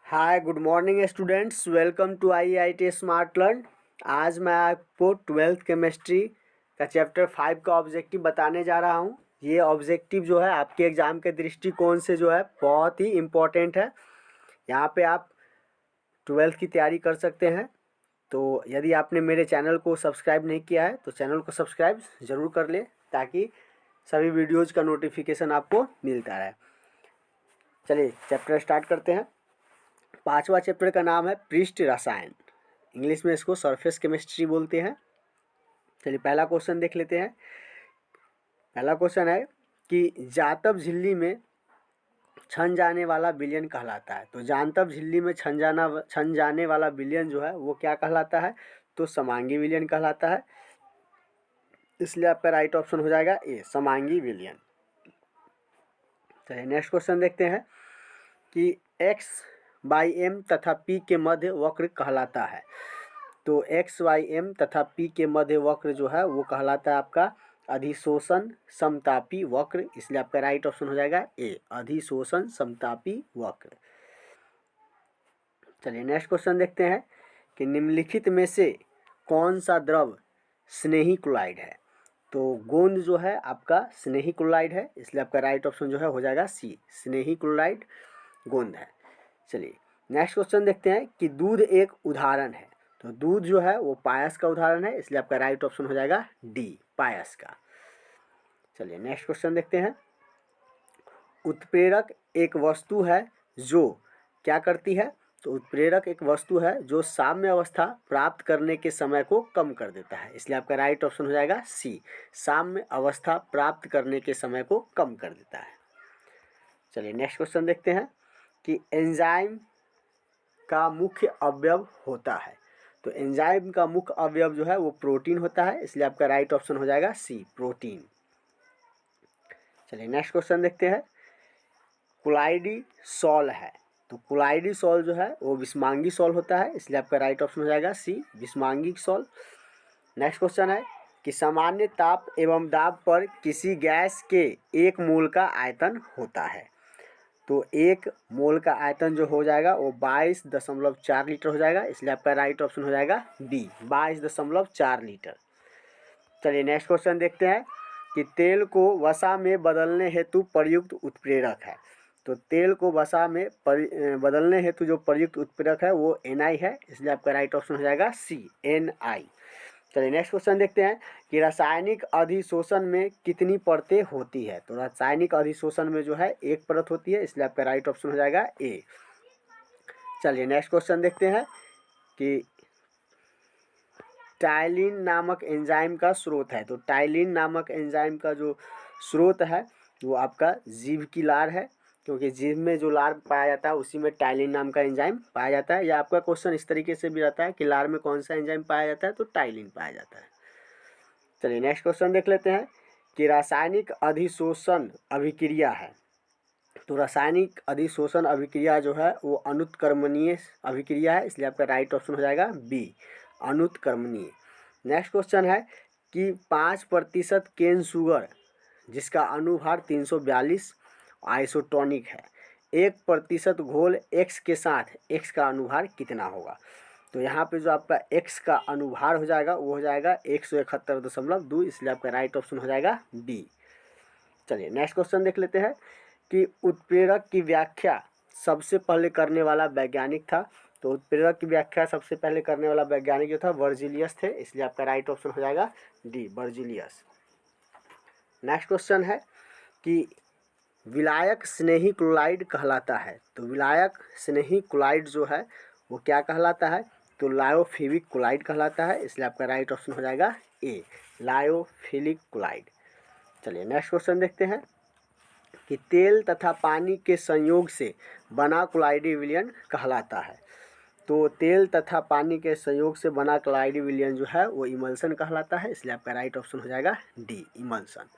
Hi good morning students, welcome to IIT smart learn. आज मैं आपको ट्वेल्थ केमिस्ट्री का चैप्टर 5 का ऑब्जेक्टिव बताने जा रहा हूँ। ये ऑब्जेक्टिव जो है आपके एग्ज़ाम के दृष्टिकोण से जो है बहुत ही इम्पोर्टेंट है। यहाँ पे आप ट्वेल्थ की तैयारी कर सकते हैं। तो यदि आपने मेरे चैनल को सब्सक्राइब नहीं किया है तो चैनल को सब्सक्राइब ज़रूर कर ले, ताकि सभी वीडियोज़ का नोटिफिकेशन आपको मिलता रहे। चलिए चैप्टर स्टार्ट करते हैं। 5वां चैप्टर का नाम है पृष्ठ रसायन। इंग्लिश में इसको सरफेस केमिस्ट्री बोलते हैं। चलिए पहला क्वेश्चन देख लेते हैं। पहला क्वेश्चन है कि जातब झिल्ली में छन जाने वाला विलयन कहलाता है। तो जातब झिल्ली में छन जाने वाला विलयन जो है वो क्या कहलाता है? तो समांगी विलयन कहलाता है। इसलिए आपका राइट ऑप्शन हो जाएगा ए, समांगी विलयन। चलिए नेक्स्ट क्वेश्चन देखते हैं कि x/m तथा p के मध्य वक्र कहलाता है। तो x/m तथा p के मध्य वक्र जो है वो कहलाता है आपका अधिशोषण समतापी वक्र। इसलिए आपका राइट ऑप्शन हो जाएगा ए, अधिशोषण समतापी वक्र। चलिए नेक्स्ट क्वेश्चन देखते हैं कि निम्नलिखित में से कौन सा द्रव स्नेही क्लोराइड है? तो गोंद जो है आपका स्नेही क्लोराइड है। इसलिए आपका राइट ऑप्शन जो है हो जाएगा सी, स्नेही क्लोराइड गोंद है। चलिए नेक्स्ट क्वेश्चन देखते हैं कि दूध एक उदाहरण है। तो दूध जो है वो पायस का उदाहरण है। इसलिए आपका राइट ऑप्शन हो जाएगा डी, पायस का। चलिए नेक्स्ट क्वेश्चन देखते हैं। उत्प्रेरक एक वस्तु है जो क्या करती है? तो उत्प्रेरक एक वस्तु है जो साम्य अवस्था प्राप्त करने के समय को कम कर देता है। इसलिए आपका राइट ऑप्शन हो जाएगा सी, साम्य अवस्था प्राप्त करने के समय को कम कर देता है। चलिए नेक्स्ट क्वेश्चन देखते हैं कि एंजाइम का मुख्य अवयव होता है। तो एंजाइम का मुख्य अवयव जो है वो प्रोटीन होता है। इसलिए आपका राइट ऑप्शन हो जाएगा सी, प्रोटीन। चलिए नेक्स्ट क्वेश्चन देखते हैं। कुलाइडी सॉल है। तो कुलाइडी सॉल जो है वो विषमांगी सॉल होता है। इसलिए आपका राइट ऑप्शन हो जाएगा सी, विषमांगी सॉल। नेक्स्ट क्वेश्चन है कि सामान्य ताप एवं दाब पर किसी गैस के 1 मोल का आयतन होता है। तो 1 मोल का आयतन जो हो जाएगा वो 22.4 लीटर हो जाएगा। इसलिए आपका राइट ऑप्शन हो जाएगा बी, 22.4 लीटर। चलिए नेक्स्ट क्वेश्चन देखते हैं कि तेल को वसा में बदलने हेतु प्रयुक्त उत्प्रेरक है। तो तेल को वसा में बदलने हेतु जो प्रयुक्त उत्प्रेरक है वो NI है। इसलिए आपका राइट ऑप्शन हो जाएगा सी, NI। चलिए नेक्स्ट क्वेश्चन देखते हैं कि रासायनिक अधिशोषण में कितनी परतें होती है? तो रासायनिक अधिशोषण में जो है 1 परत होती है। इसलिए आपका राइट ऑप्शन हो जाएगा ए। चलिए नेक्स्ट क्वेश्चन देखते हैं कि टाइलिन नामक एंजाइम का स्रोत है। तो टाइलिन नामक एंजाइम का जो स्रोत है वो आपका जीभ की लार है, क्योंकि जीभ में जो लार पाया जाता है उसी में टाइलिन नाम का एंजाइम पाया जाता है। या आपका क्वेश्चन इस तरीके से भी रहता है कि लार में कौन सा एंजाइम पाया जाता है? तो टाइलिन पाया जाता है। चलिए नेक्स्ट क्वेश्चन देख लेते हैं कि रासायनिक अधिशोषण अभिक्रिया है। तो रासायनिक अधिशोषण अभिक्रिया जो है वो अनुत्क्रमणीय अभिक्रिया है। इसलिए आपका राइट ऑप्शन हो जाएगा बी, अनुत्क्रमणीय। नेक्स्ट क्वेश्चन है कि 5% केन शुगर जिसका अणुभार 342 आइसोटोनिक है, 1% घोल X के साथ X का अणुभार कितना होगा? तो यहाँ पे जो आपका X का अणुभार हो जाएगा वो हो जाएगा 171.2। इसलिए आपका राइट ऑप्शन हो जाएगा बी। चलिए नेक्स्ट क्वेश्चन देख लेते हैं कि उत्प्रेरक की व्याख्या सबसे पहले करने वाला वैज्ञानिक था। तो उत्प्रेरक की व्याख्या सबसे पहले करने वाला वैज्ञानिक जो था बर्जीलियस थे। इसलिए आपका राइट ऑप्शन हो जाएगा डी, बर्जीलियस। नेक्स्ट क्वेश्चन है कि विलायक स्नेही क्लोराइड कहलाता है। तो विलायक स्नेही क्लोराइड जो है वो क्या कहलाता है? तो लायोफिलिक क्लोराइड कहलाता है। इसलिए आपका राइट ऑप्शन हो जाएगा ए, लायोफिलिक क्लोराइड। चलिए नेक्स्ट क्वेश्चन देखते हैं कि तेल तथा पानी के संयोग से बना क्लोराइडी विलयन कहलाता है। तो तेल तथा पानी के संयोग से बना क्लोराइडी विलयन जो है वो इमल्सन कहलाता है। इसलिए आपका राइट ऑप्शन हो जाएगा डी, इमल्सन।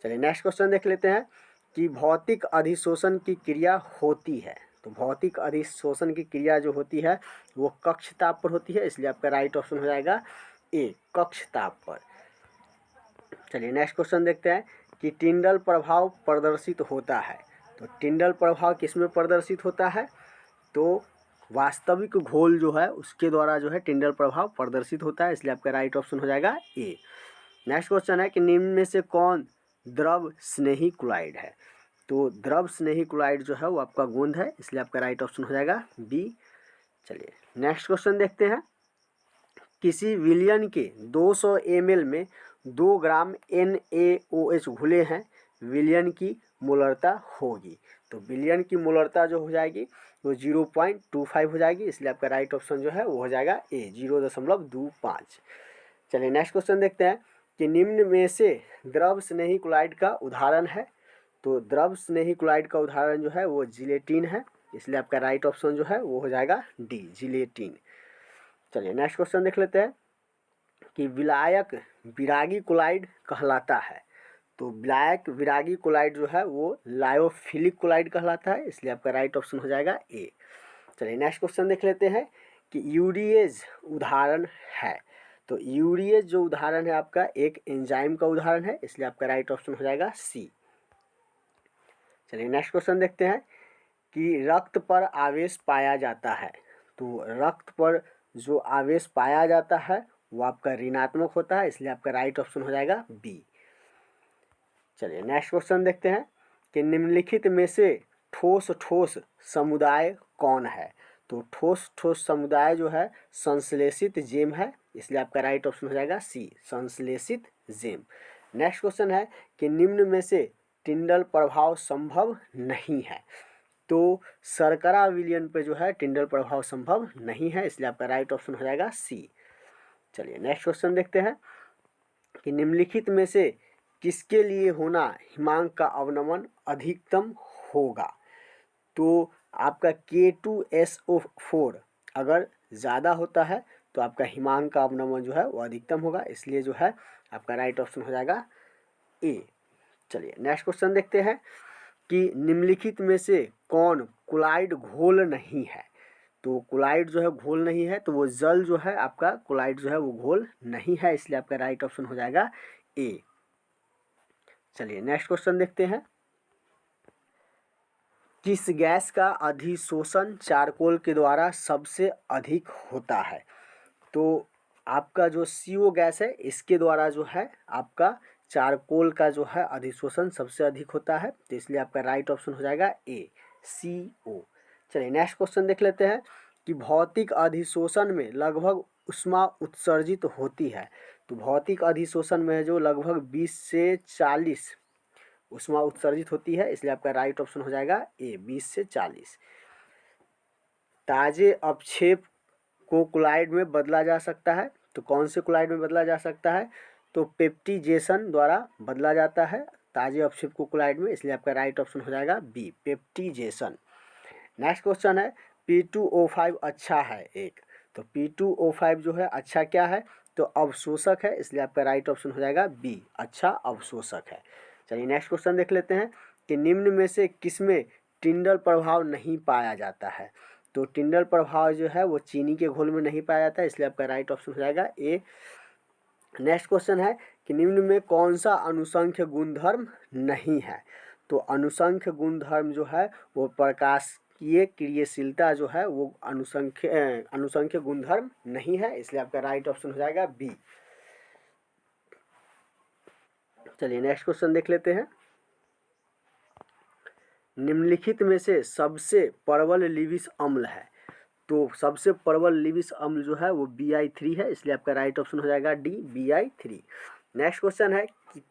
चलिए नेक्स्ट क्वेश्चन देख लेते हैं कि भौतिक अधिशोषण की क्रिया होती है। तो भौतिक अधिशोषण की क्रिया जो होती है वो कक्ष ताप पर होती है। इसलिए आपका राइट ऑप्शन हो जाएगा ए, कक्ष ताप पर। चलिए नेक्स्ट क्वेश्चन देखते हैं कि टिंडल प्रभाव प्रदर्शित होता है। तो टिंडल प्रभाव किस में प्रदर्शित होता है? तो वास्तविक घोल जो है उसके द्वारा जो है टिंडल प्रभाव प्रदर्शित होता है, इसलिए आपका राइट ऑप्शन हो जाएगा ए। नेक्स्ट क्वेश्चन है कि निम्न में से कौन द्रव स्नेही क्लोराइड है। तो द्रव स्नेही क्लोराइड जो है वो आपका गोंद है, इसलिए आपका राइट ऑप्शन हो जाएगा बी। चलिए नेक्स्ट क्वेश्चन देखते हैं। किसी विलयन के 200 ml में 2 ग्राम NaOH घुले हैं, विलयन की मोलरता होगी। तो विलयन की मोलरता जो हो जाएगी वो 0.25 हो जाएगी, इसलिए आपका राइट ऑप्शन जो है वो हो जाएगा ए 0.25। चलिए नेक्स्ट क्वेश्चन देखते हैं कि निम्न में से द्रव स्नेही क्लोराइड का उदाहरण है। तो द्रव स्नेही क्लोराइड का उदाहरण जो है वो जिलेटिन है, इसलिए आपका राइट ऑप्शन जो है वो हो जाएगा डी जिलेटिन। चलिए नेक्स्ट क्वेश्चन देख लेते हैं कि विलायक विरागी क्लोराइड कहलाता है। तो विलायक विरागी क्लोराइड जो है वो लायोफिलिक क्लोराइड कहलाता है, इसलिए आपका राइट ऑप्शन हो जाएगा ए। चलिए नेक्स्ट क्वेश्चन देख लेते हैं कि यूरिएज उदाहरण है। तो यूरिएज जो उदाहरण है आपका एक एंजाइम का उदाहरण है, इसलिए आपका राइट ऑप्शन हो जाएगा सी। चलिए नेक्स्ट क्वेश्चन देखते हैं कि रक्त पर आवेश पाया जाता है। तो रक्त पर जो आवेश पाया जाता है वो आपका ऋणात्मक होता है, इसलिए आपका राइट ऑप्शन हो जाएगा बी। चलिए नेक्स्ट क्वेश्चन देखते हैं कि निम्नलिखित में से ठोस ठोस समुदाय कौन है। तो ठोस ठोस समुदाय जो है संश्लेषित जेम है, इसलिए आपका राइट ऑप्शन हो जाएगा सी संश्लेषित जेम। नेक्स्ट क्वेश्चन है कि निम्न में से टिंडल प्रभाव संभव नहीं है। तो शर्करा विलयन पे जो है टिंडल प्रभाव संभव नहीं है, इसलिए आपका राइट ऑप्शन हो जाएगा सी। चलिए नेक्स्ट क्वेश्चन देखते हैं कि निम्नलिखित में से किसके लिए होना हिमांक का अवनमन अधिकतम होगा। तो आपका K2SO4 अगर ज़्यादा होता है तो आपका हिमांक का अवनमन जो है वो अधिकतम होगा, इसलिए जो है आपका राइट ऑप्शन हो जाएगा ए। चलिए नेक्स्ट क्वेश्चन देखते हैं कि निम्नलिखित में से कौन क्लोराइड घोल नहीं है। तो क्लोराइड जो है घोल नहीं है, तो वो जल जो है आपका क्लोराइड जो है वो घोल नहीं है, इसलिए आपका राइट ऑप्शन हो जाएगा ए। चलिए नेक्स्ट क्वेश्चन देखते हैं। किस गैस का अधिशोषण चारकोल के द्वारा सबसे अधिक होता है। तो आपका जो CO गैस है इसके द्वारा जो है आपका चारकोल का जो है अधिशोषण सबसे अधिक होता है, तो इसलिए आपका राइट ऑप्शन हो जाएगा ए CO। चलिए नेक्स्ट क्वेश्चन देख लेते हैं कि भौतिक अधिशोषण में लगभग ऊष्मा उत्सर्जित होती है। तो भौतिक अधिशोषण में जो लगभग 20 से 40 ऊष्मा उत्सर्जित होती है, इसलिए आपका राइट ऑप्शन हो जाएगा ए 20 से 40। ताजे अपक्षेप को क्लोराइड में बदला जा सकता है। तो कौन से क्लोराइड में बदला जा सकता है। तो पेप्टिजेशन द्वारा बदला जाता है ताजे अपक्षेप को क्लोराइड में, इसलिए आपका राइट ऑप्शन हो जाएगा बी पेप्टिजेशन। नेक्स्ट क्वेश्चन है P2O5 अच्छा है एक। तो P2O5 जो है अच्छा क्या है, तो अवशोषक है, इसलिए आपका राइट ऑप्शन हो जाएगा बी अच्छा अवशोषक है। चलिए नेक्स्ट क्वेश्चन देख लेते हैं कि निम्न में से किसमें टिंडल प्रभाव नहीं पाया जाता है। तो टिंडल प्रभाव जो है वो चीनी के घोल में नहीं पाया जाता है, इसलिए आपका राइट ऑप्शन हो जाएगा ए। नेक्स्ट क्वेश्चन है कि निम्न में कौन सा अनुसंख्य गुणधर्म नहीं है। तो अनुसंख्य गुणधर्म जो है वो प्रकाशीय क्रियाशीलता जो है वो अनुसंख्य गुणधर्म नहीं है, इसलिए आपका राइट ऑप्शन हो जाएगा बी। चलिए नेक्स्ट क्वेश्चन देख लेते हैं। निम्नलिखित में से सबसे प्रबल लिविस अम्ल है। तो सबसे प्रबल लिविस अम्ल जो है वो Bi3 है, इसलिए आपका राइट ऑप्शन हो जाएगा डी Bi3। नेक्स्ट क्वेश्चन है कि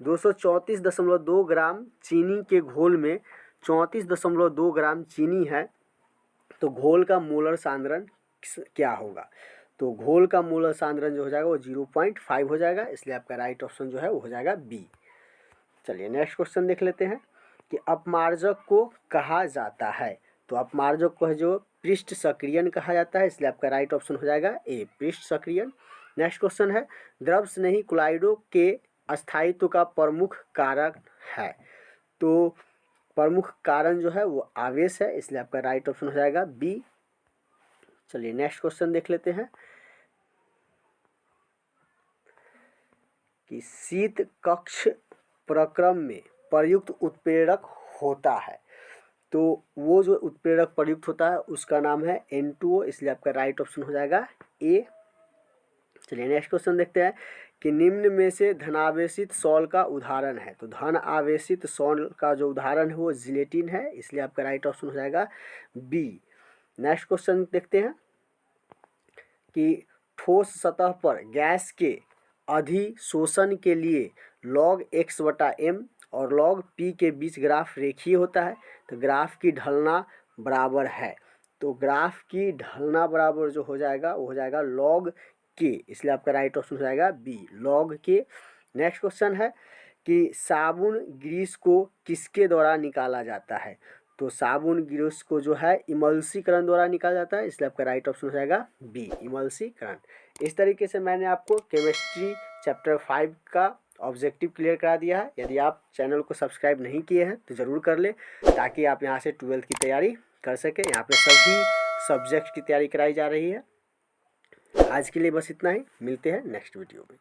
234.2 ग्राम चीनी के घोल में 34.2 ग्राम चीनी है, तो घोल का मोलर सांद्रण क्या होगा। तो घोल का मोलर सांद्रण जो हो जाएगा वो 0.5 हो जाएगा, इसलिए आपका राइट ऑप्शन जो है वो हो जाएगा बी। चलिए नेक्स्ट क्वेश्चन देख लेते हैं कि अपमार्जक को कहा जाता है। तो अपमार्जक को है जो पृष्ठ सक्रियन कहा जाता है, इसलिए आपका राइट ऑप्शन हो जाएगा ए पृष्ठ सक्रियन। नेक्स्ट क्वेश्चन है द्रव स्नेही क्लोराइडों के अस्थायित्व का प्रमुख कारक है। तो प्रमुख कारण जो है वो आवेश है, इसलिए आपका राइट ऑप्शन हो जाएगा बी। चलिए नेक्स्ट क्वेश्चन देख लेते हैं कि शीत कक्ष प्रक्रम में प्रयुक्त उत्प्रेरक होता है। तो वो जो उत्प्रेरक प्रयुक्त होता है उसका नाम है N2O, इसलिए आपका राइट ऑप्शन हो जाएगा ए। चलिए नेक्स्ट क्वेश्चन देखते हैं कि निम्न में से धनावेशित सॉल का उदाहरण है। तो धन आवेशित सॉल का जो उदाहरण है वो जिलेटिन है, इसलिए आपका राइट ऑप्शन हो जाएगा बी। नेक्स्ट क्वेश्चन देखते हैं कि ठोस सतह पर गैस के अधिशोषण के लिए log x/m और log p के बीच ग्राफ रेखीय होता है। तो ग्राफ की ढलना बराबर है, तो ग्राफ की ढलना बराबर जो हो जाएगा वो हो जाएगा log k, इसलिए आपका राइट ऑप्शन हो जाएगा B, log k। Next question है कि साबुन ग्रीस को किसके द्वारा निकाला जाता है। तो साबुन ग्रीस को जो है इमल्सीकरण द्वारा निकाला जाता है, इसलिए आपका राइट ऑप्शन हो जाएगा बी, इमल्सीकरण। इस तरीके से मैंने आपको केमिस्ट्री चैप्टर 5 का ऑब्जेक्टिव क्लियर करा दिया है। यदि आप चैनल को सब्सक्राइब नहीं किए हैं तो ज़रूर कर लें, ताकि आप यहाँ से 12th की तैयारी कर सकें। यहाँ पे सभी सब्जेक्ट की तैयारी कराई जा रही है। आज के लिए बस इतना ही, मिलते हैं नेक्स्ट वीडियो में।